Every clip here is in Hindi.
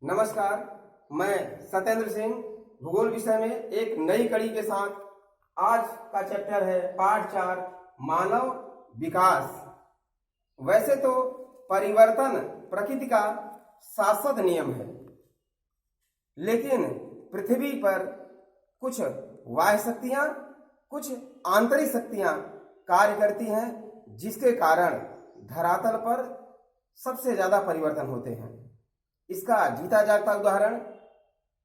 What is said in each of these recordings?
नमस्कार, मैं सत्येंद्र सिंह भूगोल विषय में एक नई कड़ी के साथ आज का चैप्टर है पाठ 4 मानव विकास। वैसे तो परिवर्तन प्रकृति का शाश्वत नियम है, लेकिन पृथ्वी पर कुछ बाह्य शक्तियां, कुछ आंतरिक शक्तियां कार्य करती हैं, जिसके कारण धरातल पर सबसे ज्यादा परिवर्तन होते हैं। इसका जीता जागता उदाहरण,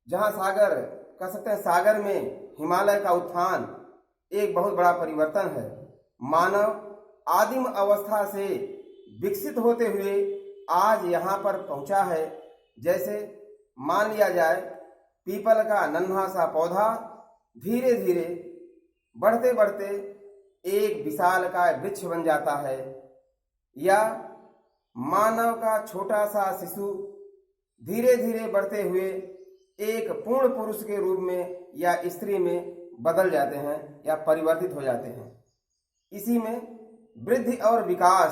जहां सागर कह सकते हैं, सागर में हिमालय का उत्थान एक बहुत बड़ा परिवर्तन है। मानव आदिम अवस्था से विकसित होते हुए आज यहाँ पर पहुंचा है। जैसे मान लिया जाए, पीपल का नन्हा सा पौधा धीरे धीरे बढ़ते बढ़ते एक विशालकाय वृक्ष बन जाता है, या मानव का छोटा सा शिशु धीरे धीरे बढ़ते हुए एक पूर्ण पुरुष के रूप में या स्त्री में बदल जाते हैं या परिवर्तित हो जाते हैं। इसी में वृद्धि और विकास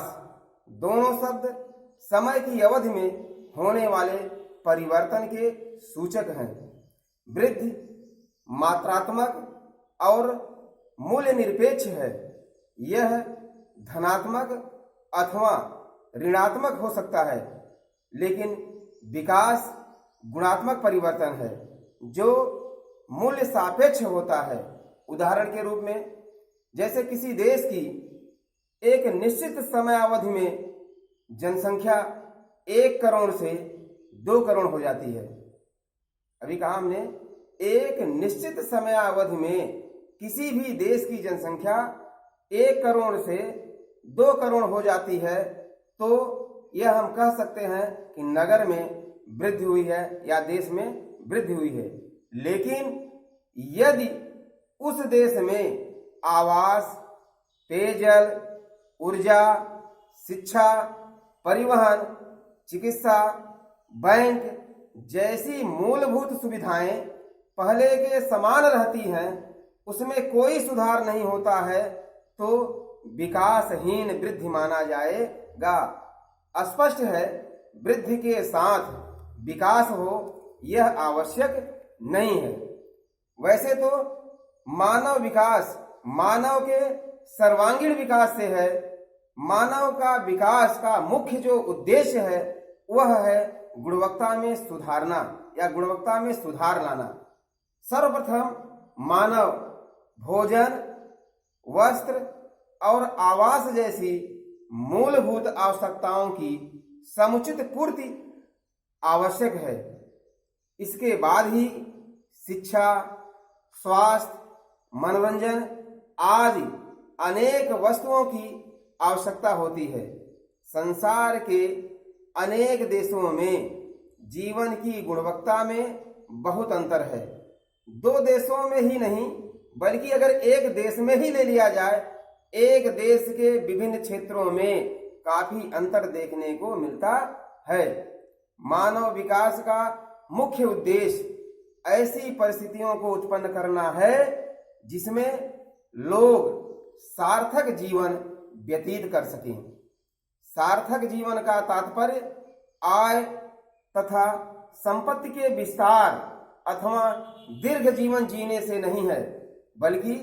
दोनों शब्द समय की अवधि में होने वाले परिवर्तन के सूचक हैं। वृद्धि मात्रात्मक और मूल्य निरपेक्ष है। यह धनात्मक अथवा ऋणात्मक हो सकता है, लेकिन विकास गुणात्मक परिवर्तन है जो मूल्य सापेक्ष होता है। उदाहरण के रूप में, जैसे किसी देश की एक निश्चित समय अवधि में जनसंख्या 1 करोड़ से 2 करोड़ हो जाती है। अभी कहा हमने, एक निश्चित समय अवधि में किसी भी देश की जनसंख्या 1 करोड़ से 2 करोड़ हो जाती है, तो यह हम कह सकते हैं कि नगर में वृद्धि हुई है या देश में वृद्धि हुई है। लेकिन यदि उस देश में आवास, पेयजल, ऊर्जा, शिक्षा, परिवहन, चिकित्सा, बैंक जैसी मूलभूत सुविधाएं पहले के समान रहती हैं, उसमें कोई सुधार नहीं होता है, तो विकासहीन वृद्धि माना जाएगा। स्पष्ट है, वृद्धि के साथ विकास हो यह आवश्यक नहीं है। वैसे तो मानव विकास मानव के सर्वांगीण विकास से है। मानव का विकास का मुख्य जो उद्देश्य है वह है गुणवत्ता में सुधारना या गुणवत्ता में सुधार लाना। सर्वप्रथम मानव भोजन, वस्त्र और आवास जैसी मूलभूत आवश्यकताओं की समुचित पूर्ति आवश्यक है। इसके बाद ही शिक्षा, स्वास्थ्य, मनोरंजन आदि अनेक वस्तुओं की आवश्यकता होती है। संसार के अनेक देशों में जीवन की गुणवत्ता में बहुत अंतर है। 2 देशों में ही नहीं, बल्कि अगर एक देश में ही ले लिया जाए, एक देश के विभिन्न क्षेत्रों में काफी अंतर देखने को मिलता है। मानव विकास का मुख्य उद्देश्य ऐसी परिस्थितियों को उत्पन्न करना है जिसमें लोग सार्थक जीवन व्यतीत कर सकें। सार्थक जीवन का तात्पर्य आय तथा संपत्ति के विस्तार अथवा दीर्घ जीवन जीने से नहीं है, बल्कि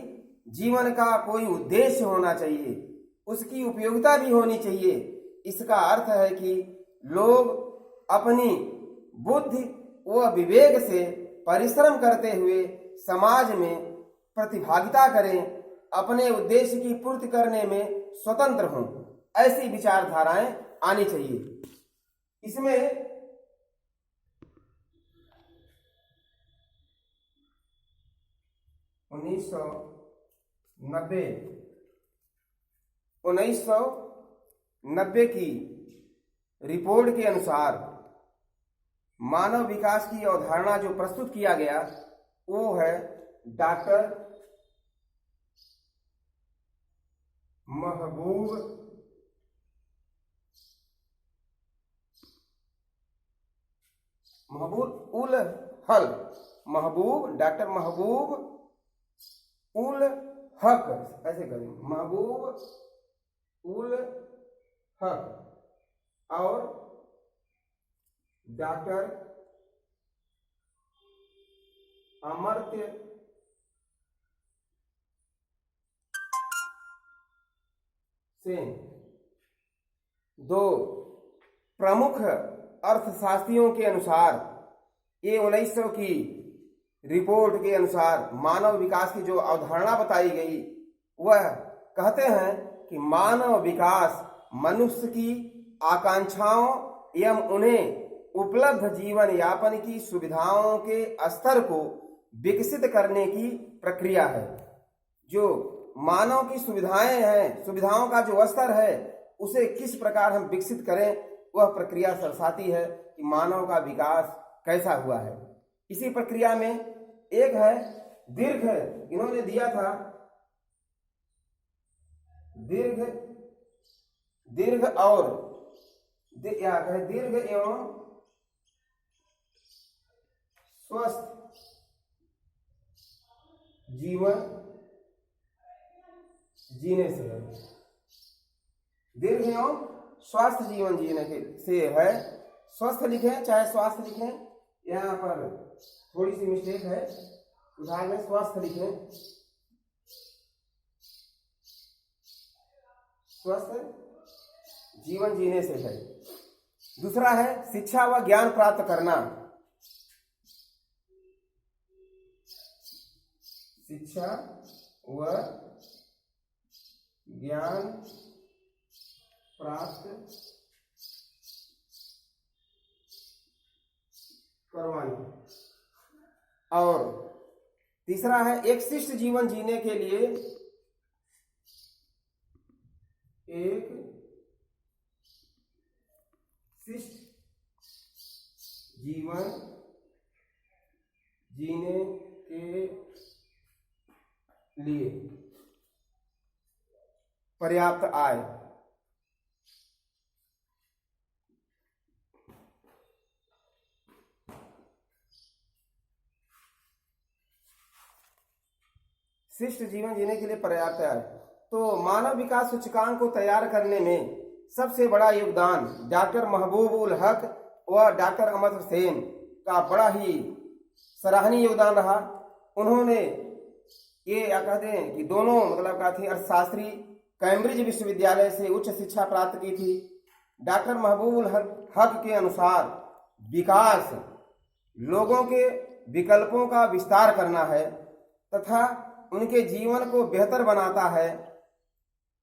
जीवन का कोई उद्देश्य होना चाहिए, उसकी उपयोगिता भी होनी चाहिए। इसका अर्थ है कि लोग अपनी बुद्धि व विवेक से परिश्रम करते हुए समाज में प्रतिभागिता करें, अपने उद्देश्य की पूर्ति करने में स्वतंत्र हों। ऐसी विचारधाराएं आनी चाहिए। इसमें उन्नीस सौ नब्बे की रिपोर्ट के अनुसार मानव विकास की अवधारणा जो प्रस्तुत किया गया वो है डॉक्टर महबूब डॉक्टर महबूब उल हक, ऐसे करें, महबूब उल हक और डॉक्टर अमर्त्य सेन। 2, प्रमुख अर्थशास्त्रियों के अनुसार ये 1900 की रिपोर्ट के अनुसार मानव विकास की जो अवधारणा बताई गई वह कहते हैं कि मानव विकास मनुष्य की आकांक्षाओं एवं उन्हें उपलब्ध जीवन यापन की सुविधाओं के स्तर को विकसित करने की प्रक्रिया है। जो मानव की सुविधाएं हैं, सुविधाओं का जो स्तर है उसे किस प्रकार हम विकसित करें, वह प्रक्रिया दर्शाती है कि मानव का विकास कैसा हुआ है। इसी प्रक्रिया में एक है दीर्घ, इन्होंने दिया था दीर्घ और दीर्घ एवं स्वस्थ जीवन जीने से है। दीर्घ एवं स्वस्थ जीवन जीने के से है। स्वस्थ लिखें चाहे स्वास्थ्य लिखें, यहाँ पर थोड़ी सी मिस्टेक है, सुधार में स्वस्थ लिखें। स्वस्थ जीवन जीने से है। दूसरा है शिक्षा व ज्ञान प्राप्त करना। शिक्षा व ज्ञान प्राप्त करवाना। और तीसरा है एक शिष्ट जीवन जीने के लिए एक शिष्ट जीवन जीने के लिए पर्याप्त आय। शिष्ट जीवन जीने के लिए पर्याप्त आय। तो मानव विकास सूचकांक को तैयार करने में सबसे बड़ा योगदान डॉक्टर महबूब उल हक व डॉक्टर अमर्त्य सेन का बड़ा ही सराहनीय योगदान रहा। उन्होंने ये क्या कहते हैं कि दोनों मतलब क्या थी अर्थशास्त्री कैम्ब्रिज विश्वविद्यालय से उच्च शिक्षा प्राप्त की थी। डॉक्टर महबूब उल हक के अनुसार विकास लोगों के विकल्पों का विस्तार करना है तथा उनके जीवन को बेहतर बनाता है।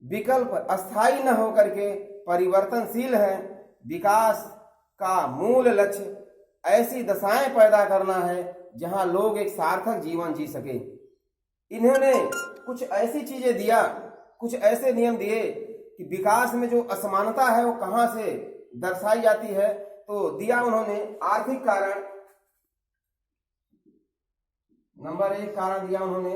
विकल्प अस्थायी न होकर के परिवर्तनशील है। विकास का मूल लक्ष्य ऐसी दशाएं पैदा करना है जहां लोग एक सार्थक जीवन जी सके। इन्होंने कुछ ऐसी चीजें दिया, कुछ ऐसे नियम दिए कि विकास में जो असमानता है वो कहां से दर्शाई जाती है। तो दिया उन्होंने आर्थिक कारण, नंबर 1 कारण दिया उन्होंने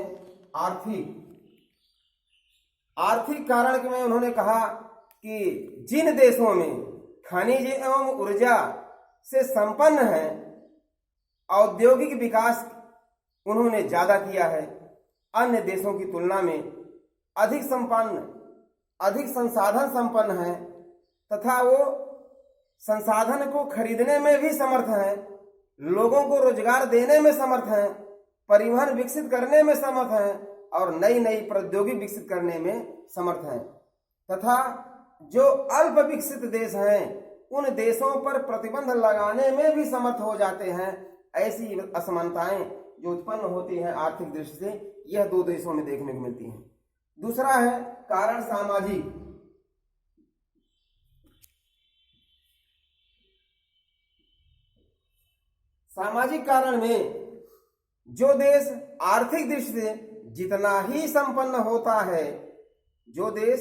आर्थिक कारण में उन्होंने कहा कि जिन देशों में खनिज एवं ऊर्जा से संपन्न है औद्योगिक विकास उन्होंने ज्यादा किया है, अन्य देशों की तुलना में अधिक संसाधन संपन्न है तथा वो संसाधन को खरीदने में भी समर्थ हैं, लोगों को रोजगार देने में समर्थ हैं, परिवहन विकसित करने में समर्थ हैं और नई नई प्रौद्योगिकी विकसित करने में समर्थ हैं तथा जो अल्प विकसित देश हैं उन देशों पर प्रतिबंध लगाने में भी समर्थ हो जाते हैं। ऐसी असमानताएं जो उत्पन्न होती हैं आर्थिक दृष्टि से, यह 2 देशों में देखने को मिलती हैं। दूसरा है कारण सामाजिक। सामाजिक कारण में जो देश आर्थिक दृष्टि से जितना ही संपन्न होता है, जो देश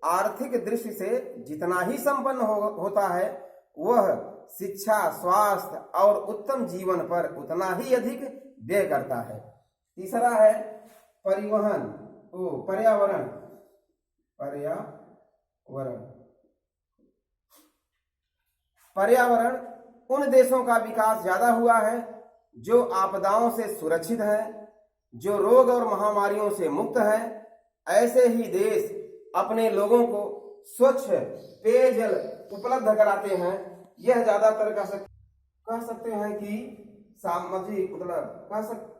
आर्थिक दृष्टि से जितना ही संपन्न होता है वह शिक्षा, स्वास्थ्य और उत्तम जीवन पर उतना ही अधिक व्यय करता है। तीसरा है पर्यावरण। पर्यावरण उन देशों का विकास ज्यादा हुआ है जो आपदाओं से सुरक्षित हैं, जो रोग और महामारियों से मुक्त हैं। ऐसे ही देश अपने लोगों को स्वच्छ पेयजल उपलब्ध कराते हैं। यह ज्यादातर कह सकते हैं कि सामाजिक मतलब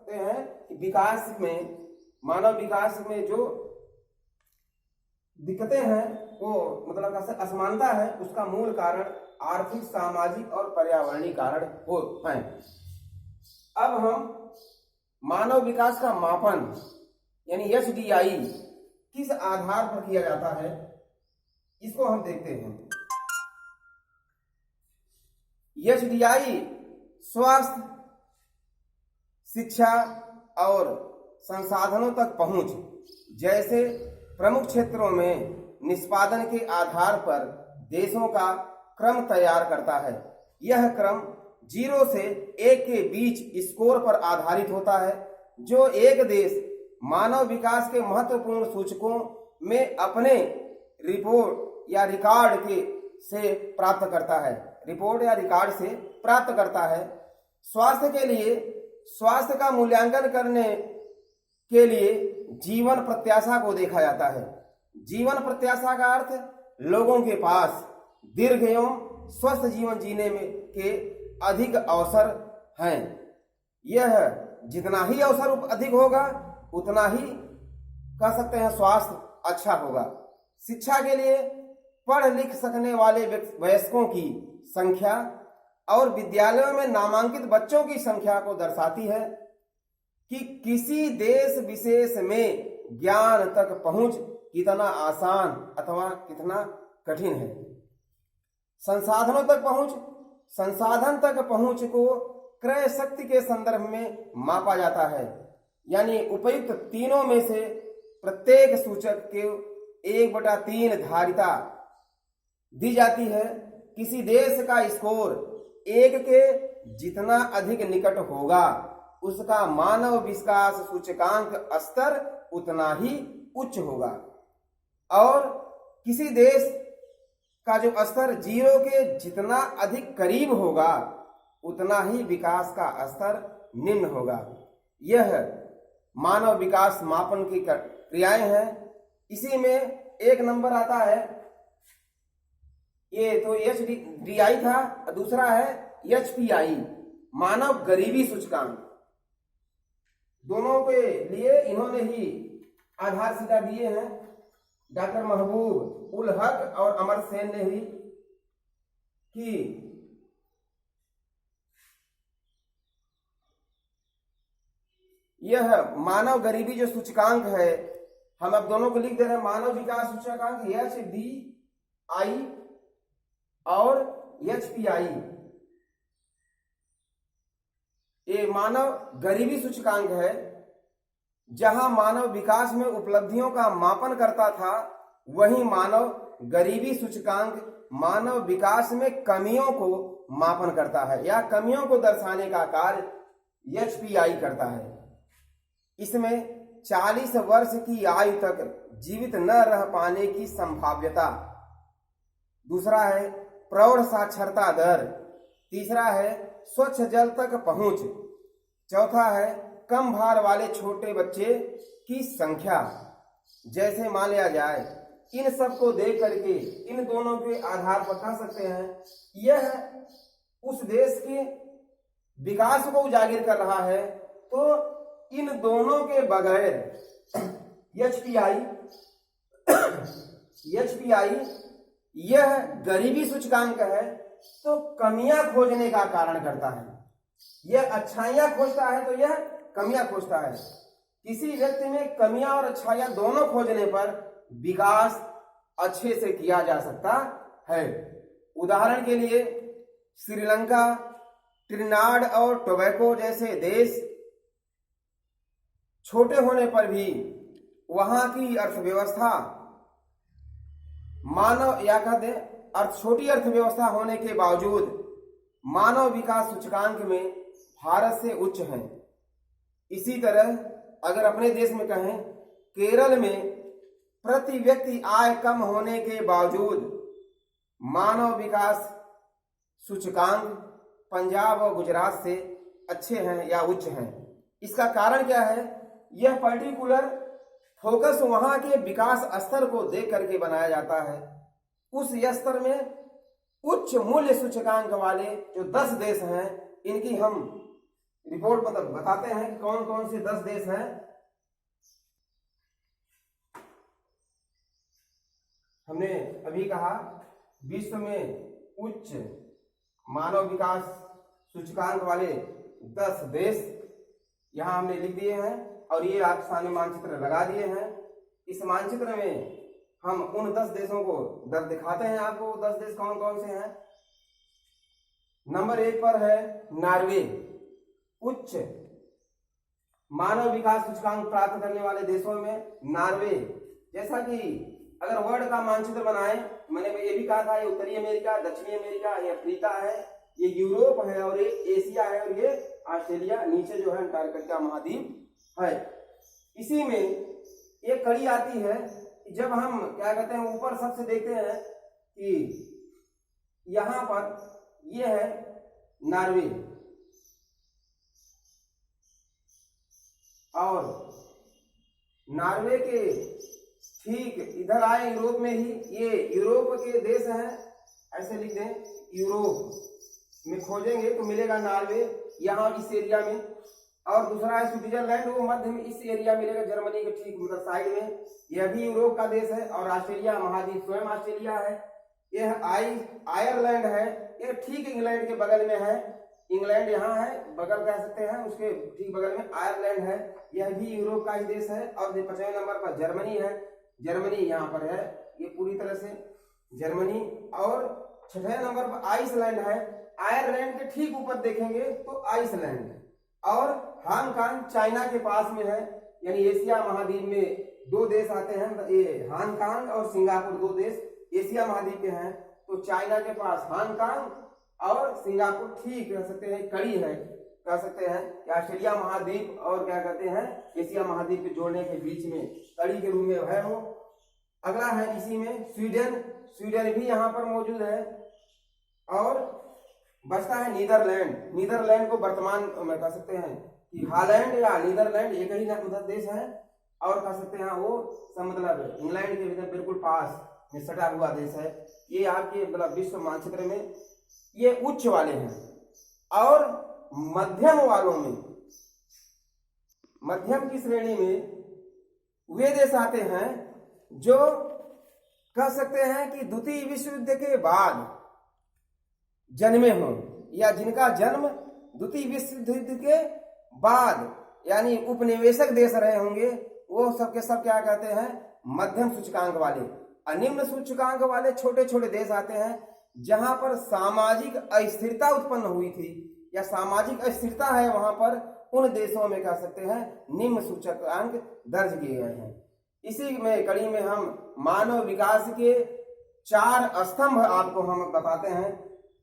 सकते हैं कि विकास में, मानव विकास में जो दिक्कतें हैं वो मतलब असमानता है, उसका मूल कारण आर्थिक, सामाजिक और पर्यावरणीय कारण हो हैं। अब हम मानव विकास का मापन यानी HDI किस आधार पर किया जाता है, इसको हम देखते हैं। HDI स्वास्थ्य, शिक्षा और संसाधनों तक पहुंच जैसे प्रमुख क्षेत्रों में निष्पादन के आधार पर देशों का क्रम तैयार करता है। यह क्रम 0 से 1 के बीच स्कोर पर आधारित होता है, जो एक देश मानव विकास के महत्वपूर्ण सूचकों में अपने रिपोर्ट या रिकॉर्ड से प्राप्त करता है। रिपोर्ट या रिकॉर्ड से प्राप्त करता है। स्वास्थ्य के लिए, स्वास्थ्य का मूल्यांकन करने के लिए जीवन प्रत्याशा को देखा जाता है। जीवन प्रत्याशा का अर्थ लोगों के पास दीर्घ एवं स्वस्थ जीवन जीने में के अधिक अवसर हैं। यह जितना ही अवसर अधिक होगा उतना ही कह सकते हैं स्वास्थ्य अच्छा होगा। शिक्षा के लिए पढ़ लिख सकने वाले वयस्कों की संख्या और विद्यालयों में नामांकित बच्चों की संख्या को दर्शाती है कि किसी देश विशेष में ज्ञान तक पहुंच कितना आसान अथवा कितना कठिन है। संसाधनों तक पहुंच, संसाधन तक पहुंच को क्रय शक्ति के संदर्भ में मापा जाता है, यानी उपयुक्त तीनों में से प्रत्येक सूचक के 1/3 धारिता दी जाती है। किसी देश का स्कोर 1 के जितना अधिक निकट होगा उसका मानव विकास सूचकांक स्तर उतना ही उच्च होगा, और किसी देश का जो स्तर 0 के जितना अधिक करीब होगा उतना ही विकास का स्तर निम्न होगा। यह मानव विकास मापन की क्रियाएं हैं। इसी में एक नंबर आता है, ये तो HDI था, दूसरा है HPI मानव गरीबी सूचकांक। दोनों के लिए इन्होंने ही आधारशिला दिए हैं, डॉक्टर महबूब उल हक और अमर सेन ने ही, कि यह मानव गरीबी जो सूचकांक है, हम अब दोनों को लिख दे रहे हैं, मानव विकास सूचकांक HDI और HPI। ये मानव गरीबी सूचकांक है, जहां मानव विकास में उपलब्धियों का मापन करता था, वहीं मानव गरीबी सूचकांक मानव विकास में कमियों को मापन करता है या कमियों को दर्शाने का कार्य HPI करता है। इसमें 40 वर्ष की आयु तक जीवित न रह पाने की संभाव्यता, दूसरा है प्रौढ़ साक्षरता दर, तीसरा है स्वच्छ जल तक पहुंच, चौथा है कम भार वाले छोटे बच्चे की संख्या। जैसे मान लिया जाए, इन सब को देख करके इन दोनों के आधार पर कह सकते हैं यह उस देश के विकास को उजागर कर रहा है। तो इन दोनों के बगैर HPI यह गरीबी सूचकांक है, तो कमियां खोजने का कारण करता है। यह अच्छाइयां खोजता है तो यह कमियां खोजता है। किसी व्यक्ति में कमियां और अच्छाइयां दोनों खोजने पर विकास अच्छे से किया जा सकता है। उदाहरण के लिए श्रीलंका, ट्रिनिडाद और टोबैको जैसे देश छोटे होने पर भी वहां की अर्थव्यवस्था छोटी अर्थव्यवस्था होने के बावजूद मानव विकास सूचकांक में भारत से उच्च हैं। इसी तरह अगर अपने देश में कहें, केरल में प्रति व्यक्ति आय कम होने के बावजूद मानव विकास सूचकांक पंजाब और गुजरात से अच्छे हैं या उच्च हैं। इसका कारण क्या है? यह पर्टिकुलर फोकस वहां के विकास स्तर को देख करके बनाया जाता है। उस स्तर में उच्च मूल्य सूचकांक वाले जो 10 देश हैं, इनकी हम रिपोर्ट मतलब बताते हैं कि कौन कौन से 10 देश हैं। हमने अभी कहा विश्व में उच्च मानव विकास सूचकांक वाले 10 देश यहां हमने लिख दिए हैं और ये आप सामने मानचित्र लगा दिए हैं। इस मानचित्र में हम उन 10 देशों को दिखाते हैं आपको। 10 देश कौन कौन से हैं। नंबर 1 पर है नॉर्वे। उच्च मानव विकास सूचकांक प्राप्त करने वाले देशों में नॉर्वे। जैसा कि अगर वर्ल्ड का मानचित्र बनाए, मैंने ये भी कहा था, ये उत्तरी अमेरिका, दक्षिणी अमेरिका, ये अफ्रीका है, ये यूरोप है और ये एशिया है और ये ऑस्ट्रेलिया, नीचे जो है अंटार्कटिका महाद्वीप है। इसी में एक कड़ी आती है, जब हम क्या कहते हैं ऊपर सबसे देखते हैं कि यहां पर ये है नॉर्वे और नॉर्वे के ठीक इधर आए यूरोप में ही, ये यूरोप के देश हैं, ऐसे लिख दें यूरोप में खोजेंगे तो मिलेगा नॉर्वे यहाँ इस एरिया में। और दूसरा है स्विट्जरलैंड, वो मध्य में इस एरिया मिलेगा, जर्मनी के ठीक उधर साइड में। यह भी यूरोप का देश है। और ऑस्ट्रेलिया महाद्वीप स्वयं ऑस्ट्रेलिया है। यह आयरलैंड है, यह ठीक इंग्लैंड के बगल में है। इंग्लैंड यहाँ है, बगल कह सकते हैं, उसके ठीक बगल में आयरलैंड है, यह भी यूरोप का ही देश है। और 5वें नंबर पर जर्मनी है, जर्मनी यहाँ पर है, ये पूरी तरह से जर्मनी। और 6वें नंबर पर आइसलैंड है। आयरलैंड के ठीक ऊपर देखेंगे तो आइसलैंड। और हांगकांग चाइना के पास में है, यानी एशिया महाद्वीप में 2 देश आते हैं, ये हांगकांग और सिंगापुर, 2 देश एशिया महाद्वीप के हैं। तो चाइना के पास हांगकांग और सिंगापुर ठीक कह सकते हैं, कड़ी है, कह सकते हैं ऑस्ट्रेलिया महाद्वीप और क्या कहते हैं एशिया महाद्वीप के जोड़ने के बीच में कड़ी के रूप में है वो। अगला है इसी में स्वीडन, स्वीडन भी यहाँ पर मौजूद है। और बचता है नीदरलैंड। नीदरलैंड को वर्तमान में कह सकते हैं कि हॉलैंड या नीदरलैंड एक ही उधर देश है। और कह सकते हैं वो मतलब इंग्लैंड के बिल्कुल पास में सटा हुआ देश है। ये आपके मतलब विश्व मानचित्र में ये उच्च वाले हैं। और मध्यम वालों में, मध्यम की श्रेणी में वे देश आते हैं जो कह सकते हैं कि द्वितीय विश्व युद्ध के बाद जन्मे हों, या जिनका जन्म द्वितीय विश्व युद्ध के बाद यानी उपनिवेशक देश रहे होंगे, वो सब के सब क्या कहते हैं मध्यम सूचकांक वाले। निम्न सूचकांक वाले छोटे छोटे देश आते हैं जहां पर सामाजिक अस्थिरता उत्पन्न हुई थी या सामाजिक अस्थिरता है, वहां पर उन देशों में कह सकते हैं निम्न सूचकांक दर्ज किए गए हैं। इसी में कड़ी में हम मानव विकास के 4 स्तंभ आपको हम बताते हैं।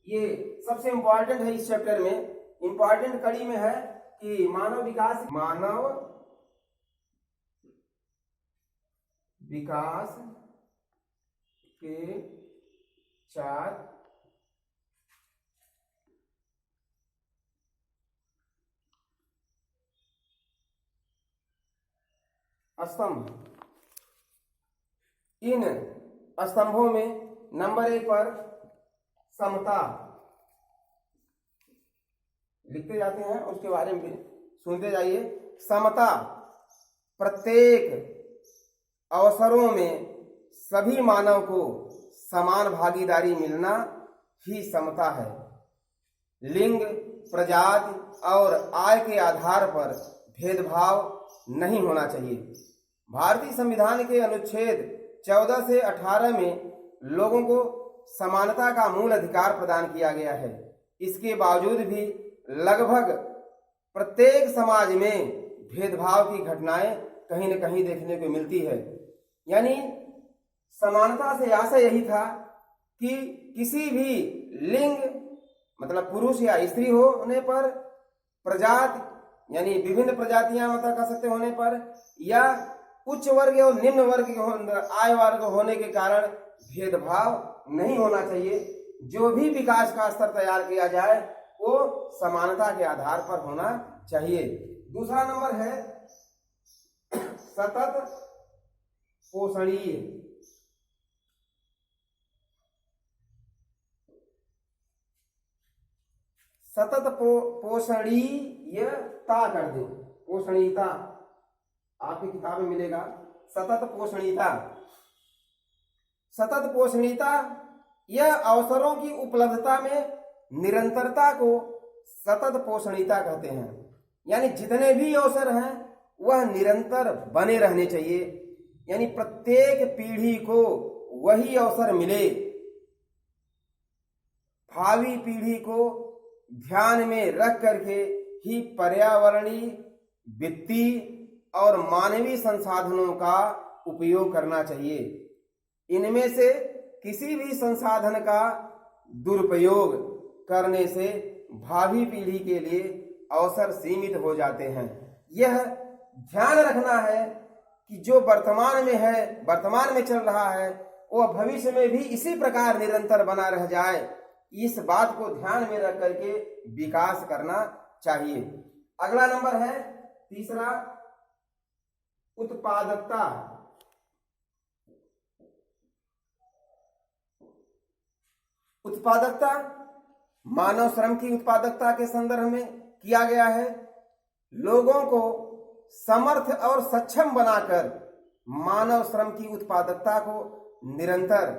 ये सबसे इंपॉर्टेंट है इस चैप्टर में, इंपॉर्टेंट कड़ी में है कि मानव विकास के 4 स्तंभ। इन स्तंभों में नंबर 1 पर समता, लिखते जाते हैं उसके बारे में सुनते जाइए। समता, प्रत्येक अवसरों में सभी मानव को समान भागीदारी मिलना ही समता है। लिंग, प्रजाति और आय के आधार पर भेदभाव नहीं होना चाहिए। भारतीय संविधान के अनुच्छेद 14 से 18 में लोगों को समानता का मूल अधिकार प्रदान किया गया है। इसके बावजूद भी लगभग प्रत्येक समाज में भेदभाव की घटनाएं कहीं न कहीं देखने को मिलती है। यानी समानता से आशय यही था कि किसी भी लिंग मतलब पुरुष या स्त्री होने पर, प्रजाति यानी विभिन्न प्रजातियां मतलब कह सकते होने पर, या उच्च वर्ग और निम्न वर्ग आय वर्ग होने के कारण भेदभाव नहीं होना चाहिए। जो भी विकास का स्तर तैयार किया जाए वो समानता के आधार पर होना चाहिए। दूसरा नंबर है सतत पोषणीय। सतत पोषणीय यह ता कर दें, पोषणीयता, आपकी किताब में मिलेगा सतत पोषणीयता। सतत पोषणीयता यह अवसरों की उपलब्धता में निरंतरता को सतत पोषणीयता कहते हैं। यानी जितने भी अवसर हैं वह निरंतर बने रहने चाहिए, यानी प्रत्येक पीढ़ी को वही अवसर मिले। भावी पीढ़ी को ध्यान में रख करके ही पर्यावरणीय, वित्तीय और मानवीय संसाधनों का उपयोग करना चाहिए। इनमें से किसी भी संसाधन का दुरुपयोग करने से भावी पीढ़ी के लिए अवसर सीमित हो जाते हैं। यह ध्यान रखना है कि जो वर्तमान में है, वर्तमान में चल रहा है, वह भविष्य में भी इसी प्रकार निरंतर बना रह जाए। इस बात को ध्यान में रख करके विकास करना चाहिए। अगला नंबर है तीसरा, उत्पादकता। उत्पादकता मानव श्रम की उत्पादकता के संदर्भ में किया गया है। लोगों को समर्थ और सक्षम बनाकर मानव श्रम की उत्पादकता को निरंतर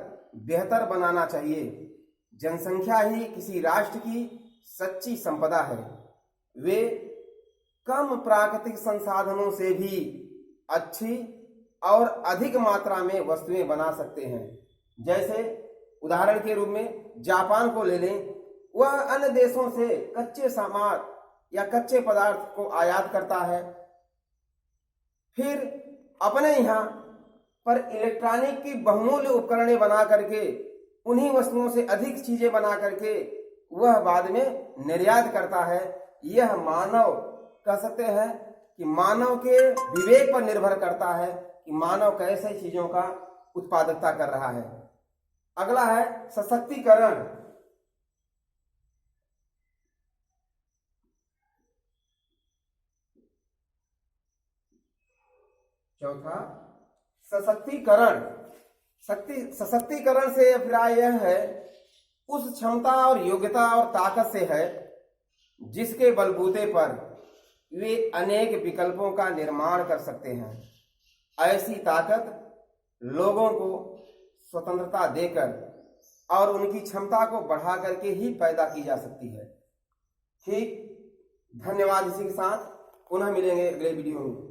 बेहतर बनाना चाहिए। जनसंख्या ही किसी राष्ट्र की सच्ची संपदा है। वे कम प्राकृतिक संसाधनों से भी अच्छी और अधिक मात्रा में वस्तुएं बना सकते हैं। जैसे उदाहरण के रूप में जापान को ले लें, वह अन्य देशों से कच्चे सामान या कच्चे पदार्थ को आयात करता है, फिर अपने यहाँ पर इलेक्ट्रॉनिक की बहुमूल्य उपकरणें बना करके, उन्हीं वस्तुओं से अधिक चीजें बना करके वह बाद में निर्यात करता है। यह मानव कह सकते हैं कि मानव के विवेक पर निर्भर करता है कि मानव कैसे चीजों का उत्पादकता कर रहा है। अगला है सशक्तिकरण। चौथा सशक्तिकरण। सशक्तिकरण से अभिप्राय यह है उस क्षमता और योग्यता और ताकत से है जिसके बलबूते पर वे अनेक विकल्पों का निर्माण कर सकते हैं। ऐसी ताकत लोगों को स्वतंत्रता देकर और उनकी क्षमता को बढ़ा करके ही पैदा की जा सकती है। ठीक, धन्यवाद। इसी के साथ पुनः मिलेंगे अगले वीडियो में।